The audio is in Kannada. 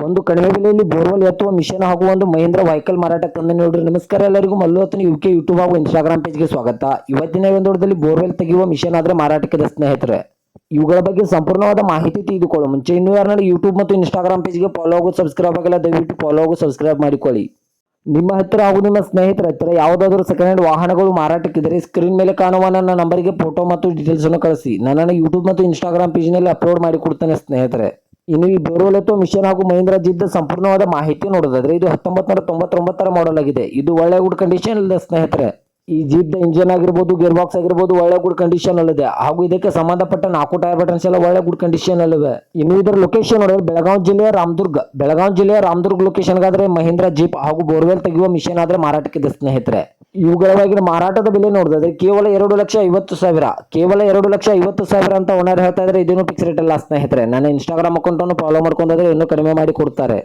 ಒಂದು ಕಡಿಮೆ ಬೆಲೆಯಲ್ಲಿ ಬೋರ್ವೆಲ್ ಎತ್ತುವ ಮಿಷನ್ ಹಾಗೂ ಒಂದು ಮಹೀಂದ್ರ ವೆಹಿಕಲ್ ಮಾರಾಟಕ್ಕೆ ತಂದು ನೋಡ್ರಿ. ನಮಸ್ಕಾರ ಎಲ್ಲರಿಗೂ, ಮಲ್ಲು ಹತ್ತನ ಯುಕೆ ಯೂಟ್ಯೂಬ್ ಹಾಗೂ ಇನ್ಸ್ಟಾಗ್ರಾಮ್ ಪೇಜ್ಗೆ ಸ್ವಾಗತ. ಇವತ್ತಿನ ಒಂದೊಡದಲ್ಲಿ ಬೋರ್ವೆಲ್ ತೆಗೆಯುವ ಮಿಷನ್ ಆದ್ರೆ ಮಾರಾಟಕ್ಕೆ ಸ್ನೇಹಿತರೆ. ಇವುಗಳ ಬಗ್ಗೆ ಸಂಪೂರ್ಣವಾದ ಮಾಹಿತಿ ತಿಳಿದುಕೊಳ್ಳೋ ಮುಂಚೆ ಇನ್ನೂ ಯಾರನ್ನ ಯೂಟ್ಯೂಬ್ ಮತ್ತು ಇನ್ಸ್ಟಾಗ್ರಾಮ್ ಪೇಜ್ಗೆ ಫಾಲೋ ಹಾಗೂ ಸಬ್ಸ್ಕ್ರೈಬ್ ಆಗಿಲ್ಲ, ದಯವಿಟ್ಟು ಫಾಲೋ ಹಾಗೂ ಸಬ್ಸ್ಕ್ರೈಬ್ ಮಾಡಿಕೊಳ್ಳಿ. ನಿಮ್ಮ ಹತ್ತಿರ ಹಾಗೂ ನಿಮ್ಮ ಸ್ನೇಹಿತರ ಹತ್ತಿರ ಯಾವುದಾದರೂ ಸೆಕೆಂಡ್ ಹ್ಯಾಂಡ್ ವಾಹನಗಳು ಮಾರಾಟಕ್ಕಿದ್ದರೆ ಸ್ಕ್ರೀನ್ ಮೇಲೆ ಕಾಣುವ ನನ್ನ ನಂಬರ್ಗೆ ಫೋಟೋ ಮತ್ತು ಡೀಟೇಲ್ಸ್ ಅನ್ನು ಕಳಿಸಿ. ನನ್ನನ್ನು ಯೂಟ್ಯೂಬ್ ಮತ್ತು ಇನ್ಸ್ಟಾಗ್ರಾಮ್ ಪೇಜ್ನಲ್ಲಿ ಅಪ್ಲೋಡ್ ಮಾಡಿ ಕೊಡ್ತೇನೆ ಸ್ನೇಹಿತರೆ. ಇನ್ನು ಈ ಬೋರ್ವೆಲ್ ಎತ್ತುವ ಮಿಷನ್ ಹಾಗೂ ಮಹೀಂದ್ರ ಜಿದ್ದ ಸಂಪೂರ್ಣವಾದ ಮಾಹಿತಿ ನೋಡೋದಾದ್ರೆ ಇದು 1999 ಮಾಡೆಲ್ ಆಗಿದೆ. ಇದು ಒಳ್ಳೆ ಗುಡ್ ಕಂಡೀಷನ್ ಇದೆ ಸ್ನೇಹಿತರೆ. ಈ ಜೀಪ್ ಇಂಜಿನ್ ಆಗಿರ್ಬೋದು, ಗೇರ್ ಬಾಕ್ಸ್ ಆಗಿರ್ಬೋದು ಒಳ್ಳೆ ಗುಡ್ ಕಂಡೀಷನ್ ಅಲ್ಲಿದೆ. ಹಾಗೂ ಇದಕ್ಕೆ ಸಂಬಂಧಪಟ್ಟ 4 ಟೈರ್ ಬಟನ್ಸ್ ಎಲ್ಲ ಒಳ್ಳೆ ಗುಡ್ ಕಂಡೀಷನ್ ಅಲ್ಲಿವೆ. ಇನ್ನು ಇದರ ಲೊಕೇಶನ್ ನೋಡಿದ್ರೆ ಬೆಳಗಾವಿ ಜಿಲ್ಲೆಯ ರಾಮದುರ್ಗ ಲೊಕೇಶನ್ ಗಾದ್ರೆ ಮಹೀಂದ್ರ ಜೀಪ್ ಹಾಗೂ ಬೋರ್ವೆಲ್ ತೆಗೆಯುವ ಮಿಷನ್ ಆದ್ರೆ ಮಾರಾಟಕ್ಕಿದೆ ಸ್ನೇಹಿತರೆ. ಇವುಗಳವಾಗಿನ ಮಾರಾಟದ ಬೆಲೆ ನೋಡಿದ್ರೆ ಕೇವಲ 2,50,000 ಕೇವಲ 2,50,000 ಅಂತ ಓನರ್ ಹೇಳ್ತಾ ಇದ್ರೆ. ಇದೇನು ಫಿಕ್ಸ್ ರೇಟ್ ಅಲ್ಲ ಸ್ನೇಹಿತರೆ. ನನ್ನ ಇನ್ಸ್ಟಾಗ್ರಾಮ್ ಅಕೌಂಟ್ ಅನ್ನು ಫಾಲೋ ಮಾಡ್ಕೊಂಡ್ರೆ ಇನ್ನೂ ಕಡಿಮೆ ಮಾಡಿ ಕೊಡ್ತಾರೆ.